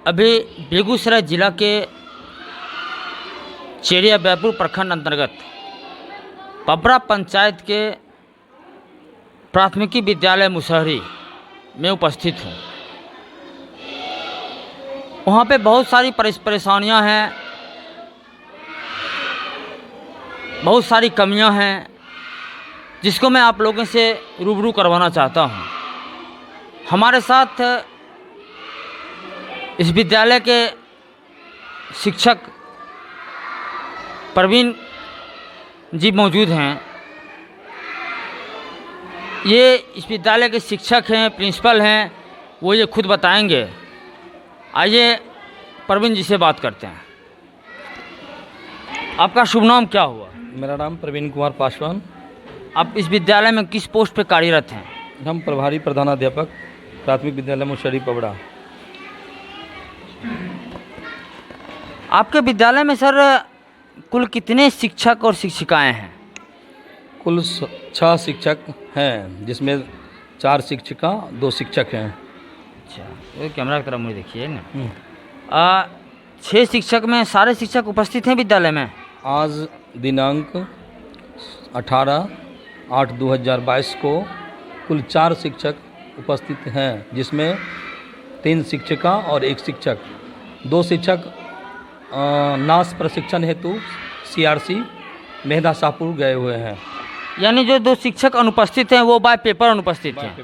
अभी बेगूसराय जिला के चेरिया बैपुर प्रखंड अंतर्गत पबरा पंचायत के प्राथमिकी विद्यालय मुसहरी में उपस्थित हूँ। वहाँ पे बहुत सारी परेशानियाँ हैं, बहुत सारी कमियाँ हैं, जिसको मैं आप लोगों से रूबरू करवाना चाहता हूँ। हमारे साथ इस विद्यालय के शिक्षक प्रवीण जी मौजूद हैं। ये इस विद्यालय के शिक्षक हैं, प्रिंसिपल हैं, वो ये खुद बताएंगे। आइए प्रवीण जी से बात करते हैं। आपका शुभ नाम क्या हुआ? मेरा नाम प्रवीण कुमार पासवान। आप इस विद्यालय में किस पोस्ट पे कार्यरत हैं? हम प्रभारी प्रधानाध्यापक प्राथमिक विद्यालय मुसहरी पबड़ा। आपके विद्यालय में सर कुल कितने शिक्षक और शिक्षिकाएं हैं? कुल 6 शिक्षक हैं, जिसमें 4 शिक्षिका 2 शिक्षक हैं। अच्छा, तो कैमरा की तरफ मुझे देखिए ना। 6 शिक्षक में सारे शिक्षक उपस्थित हैं विद्यालय में? आज दिनांक 18/8/2022 को कुल 4 शिक्षक उपस्थित हैं, जिसमें 3 शिक्षिका और 1 शिक्षक। 2 शिक्षक नाश प्रशिक्षण हेतु CRC मेहदा शाहपुर गए हुए हैं। यानी जो 2 शिक्षक अनुपस्थित हैं वो बाय पेपर अनुपस्थित हैं।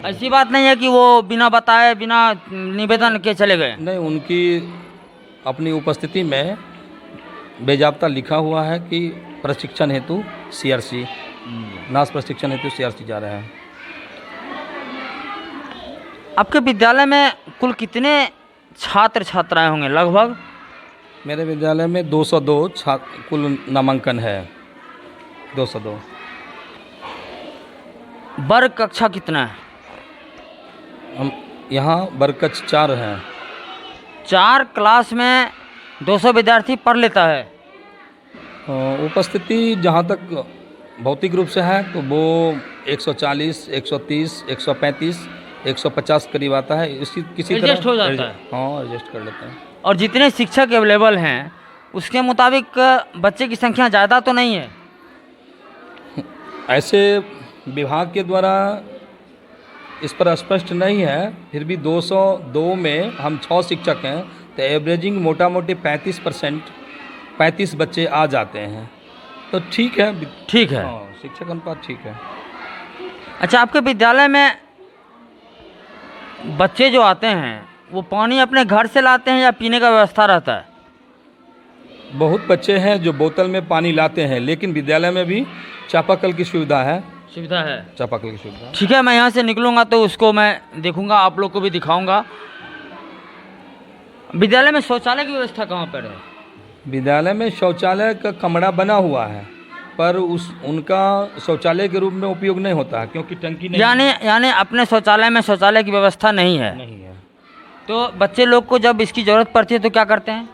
ऐसी बात नहीं है कि वो बिना बताए, बिना निवेदन के चले गए? नहीं, उनकी अपनी उपस्थिति में बेजाब्ता लिखा हुआ है कि प्रशिक्षण हेतु CRC, नाश प्रशिक्षण हेतु CRC जा रहे हैं। आपके विद्यालय में कुल कितने छात्र छात्राएं होंगे लगभग? मेरे विद्यालय में 202 कुल नामांकन है। 202। वर्ग कक्षा कितना है? हम यहाँ वर्ग कक्ष 4 हैं। 4 क्लास में 200 विद्यार्थी पढ़ लेता है। उपस्थिति जहाँ तक भौतिक रूप से है तो वो 140, 130, 135, 150 करीब आता है। इसी किसी तरह एडजस्ट हो जाता है। हाँ, एडजस्ट कर लेते हैं। और जितने शिक्षक अवेलेबल हैं उसके मुताबिक बच्चे की संख्या ज़्यादा तो नहीं है? ऐसे विभाग के द्वारा इस पर स्पष्ट नहीं है, फिर भी 202 में हम 6 शिक्षक हैं तो एवरेजिंग मोटा मोटी 35 बच्चे आ जाते हैं, तो ठीक है। ठीक है। हाँ, शिक्षक अनुपात ठीक है। अच्छा, आपके विद्यालय में बच्चे जो आते हैं वो पानी अपने घर से लाते हैं या पीने का व्यवस्था रहता है? बहुत बच्चे हैं जो बोतल में पानी लाते हैं, लेकिन विद्यालय में भी चापाकल की सुविधा है। चापाकल की सुविधा। ठीक है, मैं यहाँ से निकलूँगा तो उसको मैं देखूँगा, आप लोग को भी दिखाऊँगा। विद्यालय में शौचालय की व्यवस्था कहाँ पर है? विद्यालय में शौचालय का कमरा बना हुआ है, पर उनका शौचालय के रूप में उपयोग नहीं होता है, क्योंकि टंकी नहीं। यानी अपने शौचालय में शौचालय की व्यवस्था नहीं है? नहीं है। तो बच्चे लोग को जब इसकी ज़रूरत पड़ती है तो क्या करते हैं?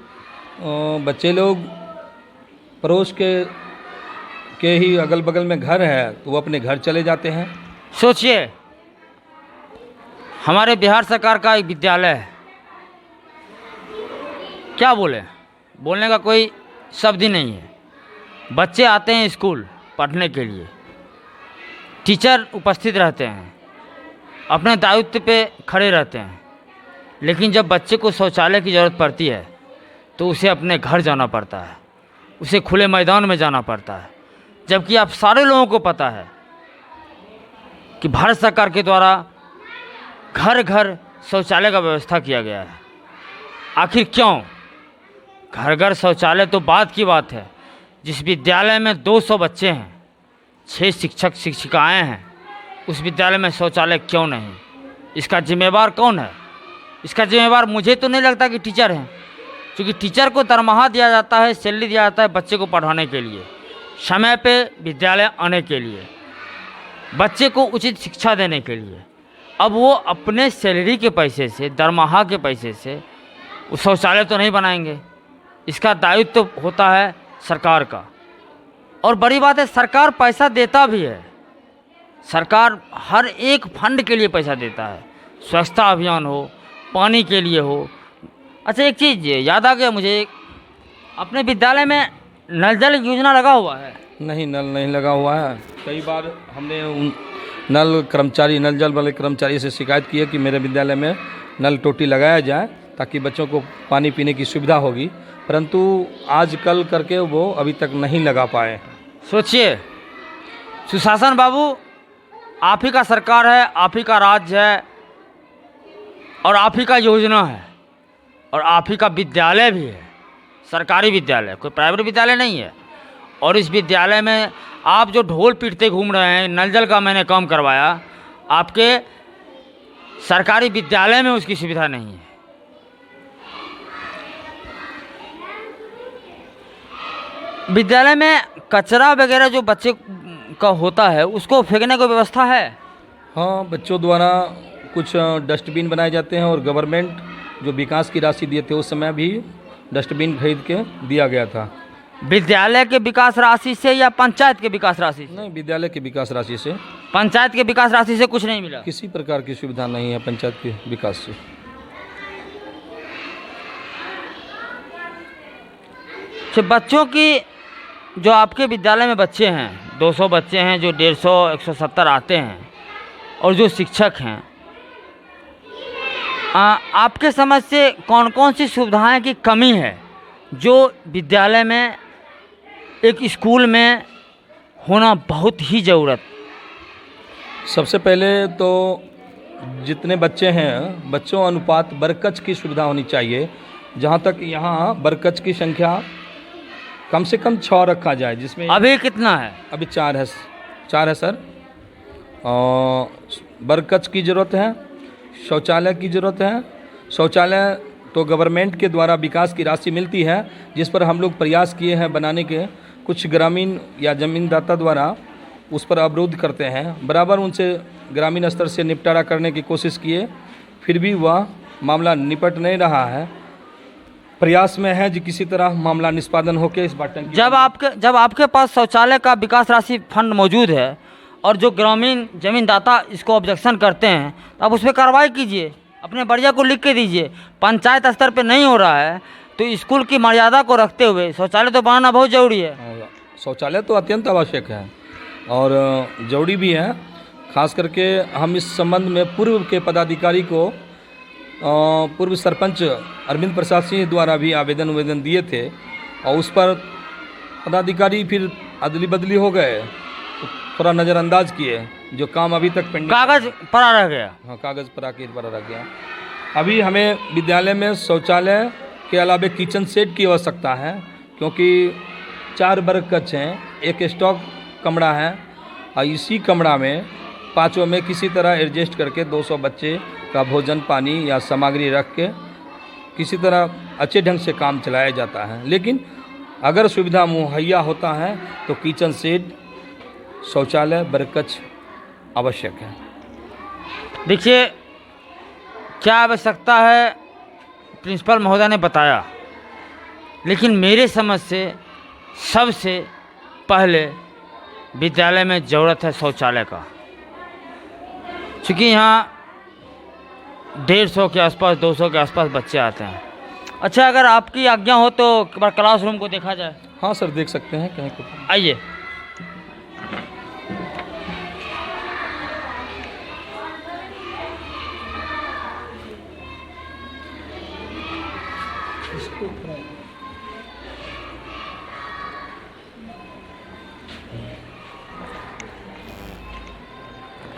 बच्चे लोग पड़ोस के ही अगल बगल में घर है तो वो अपने घर चले जाते हैं। सोचिए, हमारे बिहार सरकार का एक विद्यालय है, क्या बोलने का कोई शब्द ही नहीं है। बच्चे आते हैं स्कूल पढ़ने के लिए, टीचर उपस्थित रहते हैं, अपने दायित्व पे खड़े रहते हैं, लेकिन जब बच्चे को शौचालय की ज़रूरत पड़ती है तो उसे अपने घर जाना पड़ता है, उसे खुले मैदान में जाना पड़ता है। जबकि आप सारे लोगों को पता है कि भारत सरकार के द्वारा घर घर शौचालय का व्यवस्था किया गया है। आखिर क्यों? घर घर शौचालय तो बात की बात है। जिस विद्यालय में 200 बच्चे हैं, 6 शिक्षक शिक्षिकाएं हैं, उस विद्यालय में शौचालय क्यों नहीं? इसका जिम्मेवार कौन है? इसका जिम्मेवार मुझे तो नहीं लगता कि टीचर हैं, क्योंकि टीचर को दरमाहा दिया जाता है, सैलरी दिया जाता है बच्चे को पढ़ाने के लिए, समय पे विद्यालय आने के लिए, बच्चे को उचित शिक्षा देने के लिए। अब वो अपने सैलरी के पैसे से, दरमाहा के पैसे से उस शौचालय तो नहीं बनाएंगे। इसका दायित्व तो होता है सरकार का। और बड़ी बात है, सरकार पैसा देता भी है। सरकार हर एक फंड के लिए पैसा देता है, स्वच्छता अभियान हो, पानी के लिए हो, अच्छा, एक चीज़ याद आ गया मुझे, अपने विद्यालय में नल जल योजना लगा हुआ है? नहीं, नल नहीं लगा हुआ है। कई बार हमने उन नल जल वाले कर्मचारी से शिकायत की है कि मेरे विद्यालय में नल टोटी लगाया जाए ताकि बच्चों को पानी पीने की सुविधा होगी, परंतु आज कल करके वो अभी तक नहीं लगा पाए। सोचिए, सुशासन बाबू, आप ही का सरकार है, आप ही का राज्य है, और आप ही का योजना है, और आप ही का विद्यालय भी है, सरकारी विद्यालय, कोई प्राइवेट विद्यालय नहीं है। और इस विद्यालय में आप जो ढोल पीटते घूम रहे हैं, नल जल का मैंने काम करवाया, आपके सरकारी विद्यालय में उसकी सुविधा नहीं है। विद्यालय में कचरा वगैरह जो बच्चे का होता है उसको फेंकने की व्यवस्था है? हाँ, बच्चों द्वारा कुछ डस्टबिन बनाए जाते हैं, और गवर्नमेंट जो विकास की राशि दिए थे उस समय भी डस्टबिन खरीद के दिया गया था। विद्यालय के विकास राशि से या पंचायत के विकास राशि से? नहीं, विद्यालय की विकास राशि से। पंचायत के विकास राशि से कुछ नहीं मिला? किसी प्रकार की सुविधा नहीं है पंचायत के विकास से। तो बच्चों की, जो आपके विद्यालय में बच्चे हैं, 200 बच्चे हैं, जो 150 170 आते हैं, और जो शिक्षक हैं, आपके समझ से कौन कौन सी सुविधाएं की कमी है जो विद्यालय में, एक स्कूल में होना बहुत ही ज़रूरत? सबसे पहले तो जितने बच्चे हैं, बच्चों अनुपात बरकच की सुविधा होनी चाहिए। जहाँ तक यहाँ बरकच की संख्या कम से कम 6 रखा जाए, जिसमें अभी कितना है? अभी 4 है सर। बरकच की ज़रूरत है, शौचालय की ज़रूरत है। शौचालय तो गवर्नमेंट के द्वारा विकास की राशि मिलती है, जिस पर हम लोग प्रयास किए हैं बनाने के। कुछ ग्रामीण या ज़मीनदाता द्वारा उस पर अवरोध करते हैं, बराबर उनसे ग्रामीण स्तर से निपटारा करने की कोशिश किए, फिर भी वह मामला निपट नहीं रहा है। प्रयास में है कि किसी तरह मामला निष्पादन होकर इस बार टंकी। जब आपके पास शौचालय का विकास राशि फंड मौजूद है और जो ग्रामीण जमीनदाता इसको ऑब्जेक्शन करते हैं, तो आप उस पर कार्रवाई कीजिए, अपने बढ़िया को लिख के दीजिए। पंचायत स्तर पे नहीं हो रहा है तो स्कूल की मर्यादा को रखते हुए शौचालय तो बनाना बहुत ज़रूरी है। शौचालय तो अत्यंत आवश्यक है और ज़रूरी भी है। खास करके हम इस संबंध में पूर्व के पदाधिकारी को, पूर्व सरपंच अरविंद प्रसाद सिंह द्वारा भी आवेदन दिए थे, और उस पर पदाधिकारी फिर अदली बदली हो गए, तो थोड़ा नज़रअंदाज किए। जो काम अभी तक पेंडिंग, कागज़ पड़ा रह गया। हाँ, कागज़ पड़ा रह गया। अभी हमें विद्यालय में शौचालय के अलावे किचन सेट की आवश्यकता है, क्योंकि 4 वर्ग कक्ष हैं, एक स्टॉक कमरा है, और इसी कमरा में 5 में किसी तरह एडजस्ट करके 200 बच्चे का भोजन पानी या सामग्री रख के किसी तरह अच्छे ढंग से काम चलाया जाता है। लेकिन अगर सुविधा मुहैया होता है तो किचन सेट, शौचालय, बरकच आवश्यक है। देखिए, क्या आवश्यकता है प्रिंसिपल महोदय ने बताया, लेकिन मेरे समझ से सबसे पहले विद्यालय में ज़रूरत है शौचालय का, क्योंकि यहाँ 150 के आसपास, 200 के आसपास बच्चे आते हैं। अच्छा, अगर आपकी आज्ञा हो तो एक बार क्लासरूम को देखा जाए। हाँ सर, देख सकते हैं, कहीं को। आइए।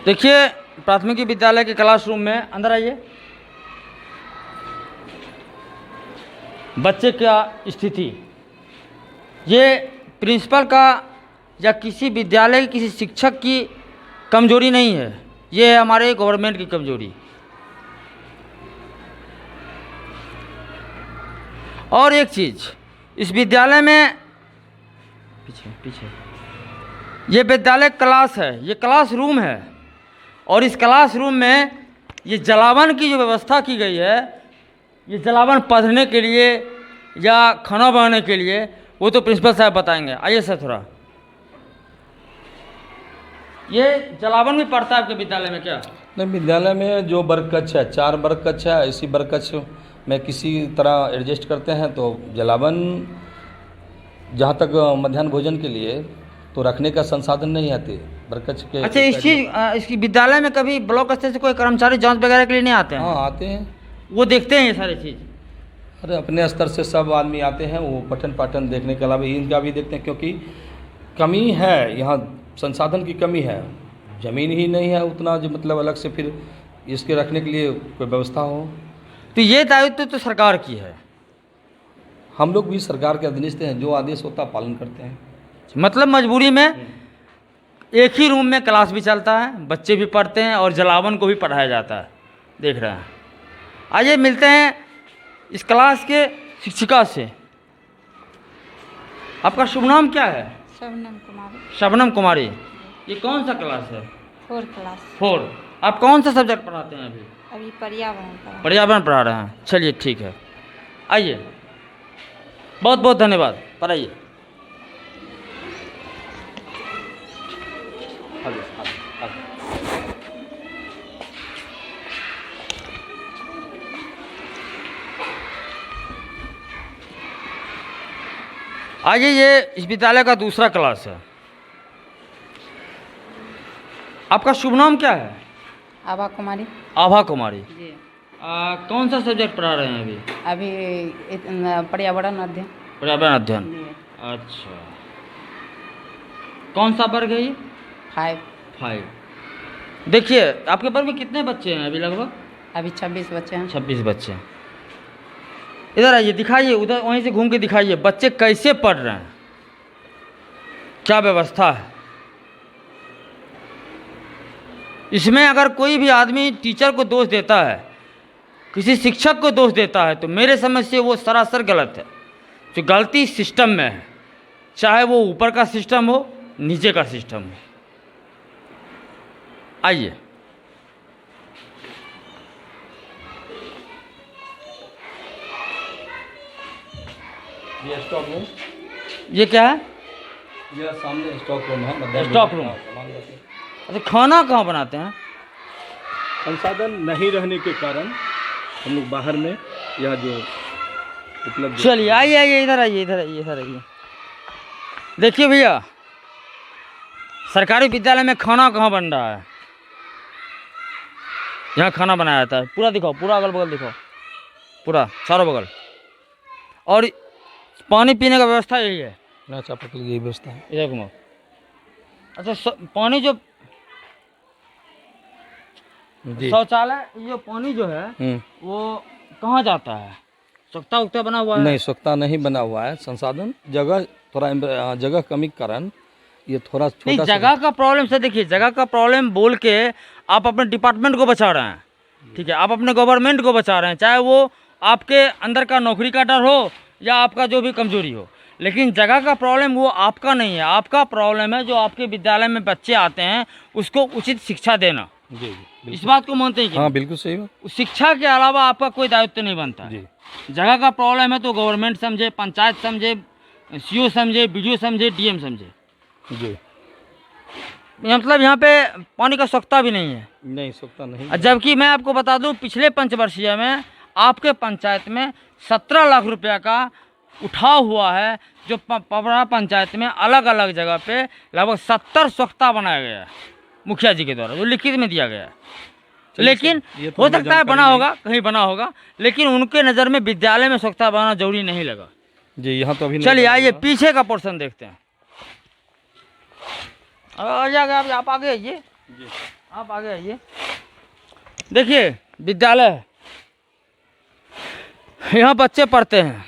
देखिए, प्राथमिक विद्यालय के क्लासरूम में, अंदर आइए। बच्चे का स्थिति, ये प्रिंसिपल का या किसी विद्यालय के किसी शिक्षक की कमजोरी नहीं है, ये है हमारे गवर्नमेंट की कमजोरी। और एक चीज़, इस विद्यालय में पीछे ये विद्यालय क्लास है, ये क्लासरूम है, और इस क्लासरूम में ये जलावन की जो व्यवस्था की गई है, ये जलावन पढ़ने के लिए या खाना बनाने के लिए, वो तो प्रिंसिपल साहब बताएंगे। आइए सर थोड़ा। ये जलावन भी पड़ता है आपके विद्यालय में क्या? नहीं, विद्यालय में जो बरकच है, 4 बरकच है, इसी बरकच में किसी तरह एडजस्ट करते हैं तो जलावन जहाँ तक मध्याह्न भोजन के लिए तो रखने का संसाधन नहीं आते बरकच्छ के। अच्छा, इसकी विद्यालय में कभी ब्लॉक स्तर से कोई कर्मचारी जांच वगैरह के लिए नहीं आते हैं? हाँ आते हैं, वो देखते हैं ये सारी चीज़? अरे अपने स्तर से सब आदमी आते हैं, वो पठन पाठन देखने के अलावा इनका भी देखते हैं, क्योंकि कमी है यहाँ, संसाधन की कमी है, ज़मीन ही नहीं है उतना जो मतलब अलग से फिर इसके रखने के लिए कोई व्यवस्था हो। तो ये दायित्व तो सरकार की है। हम लोग भी सरकार के अधीनस्थ हैं, जो आदेश होता है पालन करते हैं। मतलब मजबूरी में एक ही रूम में क्लास भी चलता है, बच्चे भी पढ़ते हैं और जलावन को भी पढ़ाया जाता है, देख रहे हैं। आइए मिलते हैं इस क्लास के शिक्षिका से। आपका शुभ नाम क्या है? शबनम कुमारी। शबनम कुमारी। ये कौन सा क्लास है? 4 क्लास। 4। आप कौन सा सब्जेक्ट पढ़ाते हैं अभी? अभी पर्यावरण का। पर्यावरण पढ़ा रहे हैं, चलिए ठीक है। आइए, बहुत बहुत धन्यवाद, पढ़ाइए। आइए, ये इस विद्यालय का दूसरा क्लास है। आपका शुभ नाम क्या है? आभा कुमारी। आभा कुमारी। जी। कौन सा सब्जेक्ट पढ़ा रहे हैं अभी? अभी पर्यावरण अध्ययन। पर्यावरण अध्ययन। जी। अच्छा, कौन सा वर्ग है ये? 5। देखिए, आपके वर्ग में कितने बच्चे हैं अभी? लगभग अभी 26 बच्चे हैं। 26 बच्चे। इधर आइए, दिखाइए, उधर वहीं से घूम के दिखाइए बच्चे कैसे पढ़ रहे हैं, क्या व्यवस्था है इसमें। अगर कोई भी आदमी टीचर को दोष देता है, किसी शिक्षक को दोष देता है, तो मेरे समझ से वो सरासर गलत है। जो गलती सिस्टम में है, चाहे वो ऊपर का सिस्टम हो, नीचे का सिस्टम हो। आइए, ये स्टॉक रूम, ये क्या है? ये सामने स्टॉक रूम है, मध्याह्न स्टॉक भोजन रूम। का सामान रखते हैं। अच्छा, खाना कहाँ बनाते हैं? संसाधन नहीं रहने के कारण हम लोग बाहर में यह जो उपलब्ध। चलिए, आइए आइए, इधर आइए, इधर आइए, इधर आइए। देखिए भैया, सरकारी विद्यालय में खाना कहाँ बन रहा है? यहाँ खाना बनाया जाता है। पूरा दिखाओ, पूरा अगल बगल दिखाओ, पूरा चारों बगल। और पानी पीने का व्यवस्था यही है? चापाकल की व्यवस्था है। इधर घुमाओ। अच्छा, पानी जो शौचालय, ये पानी जो है वो कहाँ जाता है? सोख्ता उख्ता बना हुआ है? नहीं, सोख्ता नहीं बना हुआ है। संसाधन जगह थोड़ा जगह कमी के कारण ये थोड़ा नहीं, छोटा। जगह का प्रॉब्लम से देखिए, जगह का प्रॉब्लम बोल के आप अपने डिपार्टमेंट को बचा रहे हैं, ठीक है, आप अपने गवर्नमेंट को बचा रहे हैं, चाहे वो आपके अंदर का नौकरी का डर हो या आपका जो भी कमजोरी हो। लेकिन जगह का प्रॉब्लम वो आपका नहीं है, आपका प्रॉब्लम है जो आपके विद्यालय में बच्चे आते हैं उसको उचित शिक्षा देना। जी, इस बात को मानते हैं कि? हाँ बिल्कुल सही बात। शिक्षा के अलावा आपका कोई दायित्व नहीं बनता है। जगह का प्रॉब्लम है तो गवर्नमेंट समझे, पंचायत समझे, सीओ समझे, बीडीओ समझे, डीएम समझे। जी, मतलब यहाँ पे पानी का सोख्ता भी नहीं है। नहीं, सोख्ता नहीं। जबकि मैं आपको बता दूं, पिछले पंचवर्षीय में आपके पंचायत में 17 लाख रुपया का उठाव हुआ है, जो पवरा पंचायत में अलग अलग जगह पे लगभग 70 सोख्ता बनाया गया है मुखिया जी के द्वारा, जो लिखित में दिया गया है। लेकिन हो सकता है बना होगा, कहीं बना होगा, लेकिन उनके नज़र में विद्यालय में सोख्ता बनाना जरूरी नहीं लगा। जी, यहाँ तो अभी। चलिए आइए, पीछे का पोर्शन देखते हैं। आ जाएगा, आप आगे आइए, आप आगे आइए। देखिए, विद्यालय, यहाँ बच्चे पढ़ते हैं।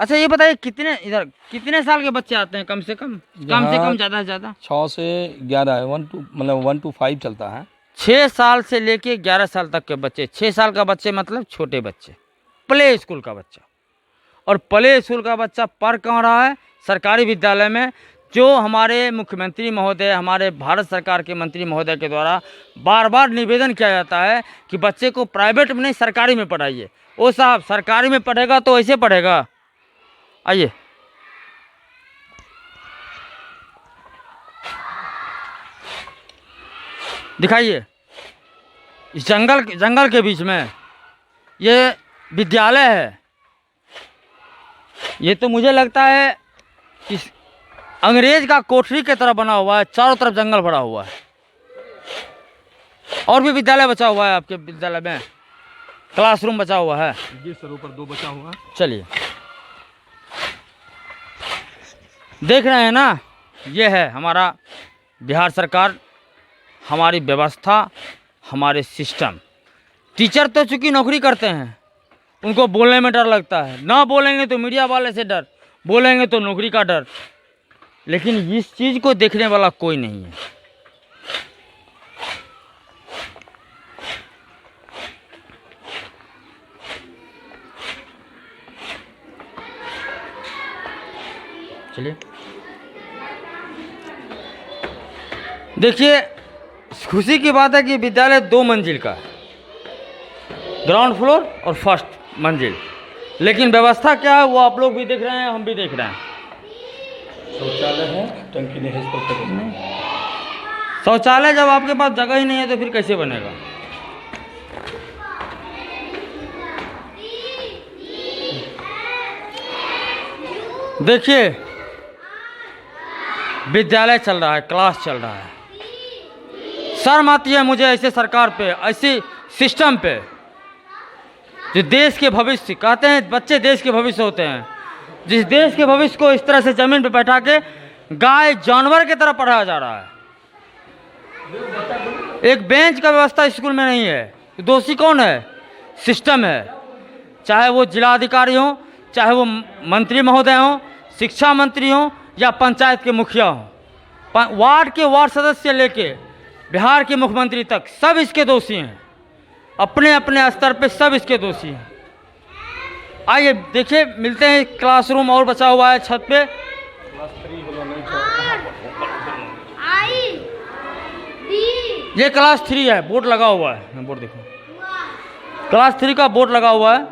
अच्छा, ये बताइए कितने साल के बच्चे आते हैं? कम से कम ज़्यादा से ज़्यादा 6 से 11 1 to 5 चलता है। 6 साल से लेके 11 साल तक के बच्चे। 6 साल का बच्चे मतलब छोटे बच्चे, प्ले स्कूल का बच्चा। और प्ले स्कूल का बच्चा पढ़ कहाँ रहा है? सरकारी विद्यालय में, जो हमारे मुख्यमंत्री महोदय, हमारे भारत सरकार के मंत्री महोदय के द्वारा बार बार निवेदन किया जाता है कि बच्चे को प्राइवेट में नहीं, सरकारी में पढ़ाइए। ओ साहब, सरकारी में पढ़ेगा तो ऐसे पढ़ेगा। आइए, दिखाइए। इस जंगल के बीच में ये विद्यालय है, ये तो मुझे लगता है कि अंग्रेज का कोठरी की तरह बना हुआ है, चारों तरफ जंगल भरा हुआ है। और भी विद्यालय बचा हुआ है आपके विद्यालय में? क्लासरूम बचा हुआ है? जी सर, ऊपर 2 बचा हुआ है। चलिए देख रहे हैं ना, ये है हमारा बिहार सरकार, हमारी व्यवस्था, हमारे सिस्टम। टीचर तो चूंकि नौकरी करते हैं, उनको बोलने में डर लगता है, ना बोलेंगे तो मीडिया वाले से डर, बोलेंगे तो नौकरी का डर, लेकिन इस चीज़ को देखने वाला कोई नहीं है। चलिए देखिए, खुशी की बात है कि विद्यालय 2 मंजिल का है, ग्राउंड फ्लोर और फर्स्ट मंजिल, लेकिन व्यवस्था क्या है वो आप लोग भी देख रहे हैं, हम भी देख रहे हैं। शौचालय है, टंकी नहीं है इस पर। शौचालय जब आपके पास जगह ही नहीं है तो फिर कैसे बनेगा? देखिए विद्यालय चल रहा है, क्लास चल रहा है। शर्म आती है मुझे ऐसे सरकार पे, ऐसे सिस्टम पे, जो देश के भविष्य, कहते हैं बच्चे देश के भविष्य होते हैं, जिस देश के भविष्य को इस तरह से जमीन पे बैठा के गाय जानवर की तरह पढ़ाया जा रहा है। एक बेंच का व्यवस्था स्कूल में नहीं है। दोषी कौन है? सिस्टम है, चाहे वो जिलाधिकारी हो, चाहे वो मंत्री महोदय हो, शिक्षा मंत्री हो, या पंचायत के मुखिया हो, वार्ड के वार्ड सदस्य लेके बिहार के मुख्यमंत्री तक, सब इसके दोषी हैं। अपने अपने स्तर पे सब इसके दोषी हैं। आइए देखिए, मिलते हैं। क्लासरूम और बचा हुआ है छत पे। ये क्लास 3 है, बोर्ड लगा हुआ है, बोर्ड देखो, क्लास 3 का बोर्ड लगा हुआ है।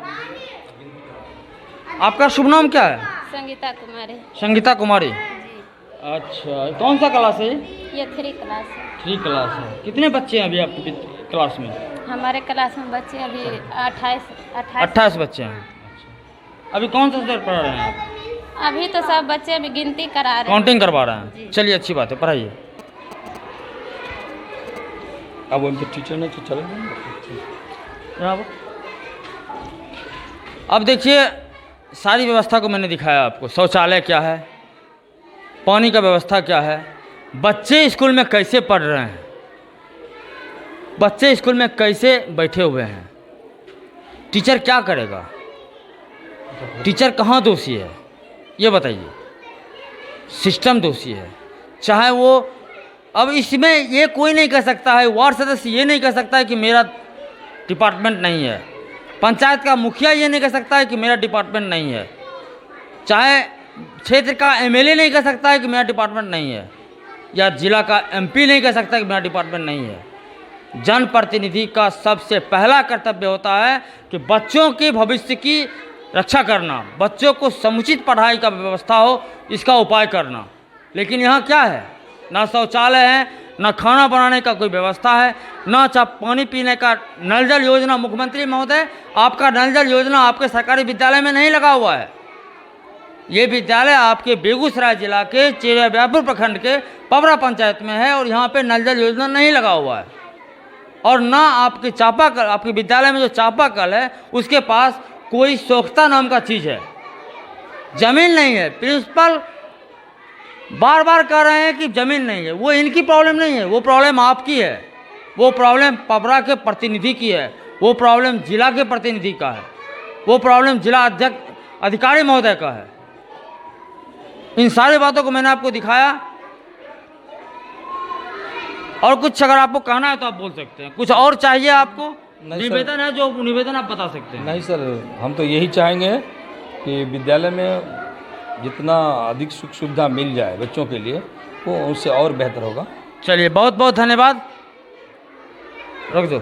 आपका शुभ नाम क्या है? संगीता कुमारी। संगीता कुमारी, जी, अच्छा, कौन सा क्लास है? ये 3 क्लास है। 3 क्लास है। कितने बच्चे हैं अभी आपकी क्लास में? हमारे क्लास में बच्चे अभी 28 बच्चे हैं। अभी कौन सा सर पढ़ा रहे हैं आप? अभी तो सब बच्चे अभी गिनती करा रहे हैं, काउंटिंग करवा रहे हैं। जी। चलिए अच्छी बात है, पढ़ाइए। अब उनके टीचर ने तो चले जनाब, अब देखिए सारी व्यवस्था को मैंने दिखाया आपको। शौचालय क्या है, पानी का व्यवस्था क्या है, बच्चे स्कूल में कैसे पढ़ रहे हैं, बच्चे स्कूल में कैसे बैठे हुए हैं, टीचर क्या करेगा, टीचर कहाँ दोषी है ये बताइए। सिस्टम दोषी है, चाहे वो, अब इसमें ये कोई नहीं कह सकता है, वार्ड सदस्य ये नहीं कह सकता है कि मेरा डिपार्टमेंट नहीं है, पंचायत का मुखिया ये नहीं कह सकता है कि मेरा डिपार्टमेंट नहीं है, चाहे क्षेत्र का एमएलए नहीं कह सकता है कि मेरा डिपार्टमेंट नहीं है, या जिला का एमपी नहीं कह सकता कि मेरा डिपार्टमेंट नहीं है। जनप्रतिनिधि का सबसे पहला कर्तव्य होता है कि बच्चों के भविष्य की रक्षा करना, बच्चों को समुचित पढ़ाई का व्यवस्था हो इसका उपाय करना। लेकिन यहाँ क्या है, ना शौचालय है, ना खाना बनाने का कोई व्यवस्था है, ना पानी पीने का नल जल योजना। मुख्यमंत्री महोदय, आपका नल जल योजना आपके सरकारी विद्यालय में नहीं लगा हुआ है। ये विद्यालय आपके बेगूसराय जिला के चिड़ियापुर प्रखंड के पबरा पंचायत में है और यहाँ पे नल जल योजना नहीं लगा हुआ है। और ना आपके चापाकल, आपके विद्यालय में जो चापाकल है उसके पास कोई स्वच्छता नाम का चीज़ है, जमीन नहीं है। प्रिंसिपल बार बार कह रहे हैं कि ज़मीन नहीं है। वो इनकी प्रॉब्लम नहीं है, वो प्रॉब्लम आपकी है, वो प्रॉब्लम पबरा के प्रतिनिधि की है, वो प्रॉब्लम जिला के प्रतिनिधि का है, वो प्रॉब्लम जिला अध्यक्ष अधिकारी महोदय का है। इन सारी बातों को मैंने आपको दिखाया। और कुछ अगर आपको कहना है तो आप बोल सकते हैं, कुछ और चाहिए आपको? निवेदन है, जो निवेदन आप बता सकते हैं। नहीं सर, हम तो यही चाहेंगे कि विद्यालय में जितना अधिक सुख सुविधा मिल जाए बच्चों के लिए, वो उससे और बेहतर होगा। चलिए, बहुत बहुत धन्यवाद। रख दो।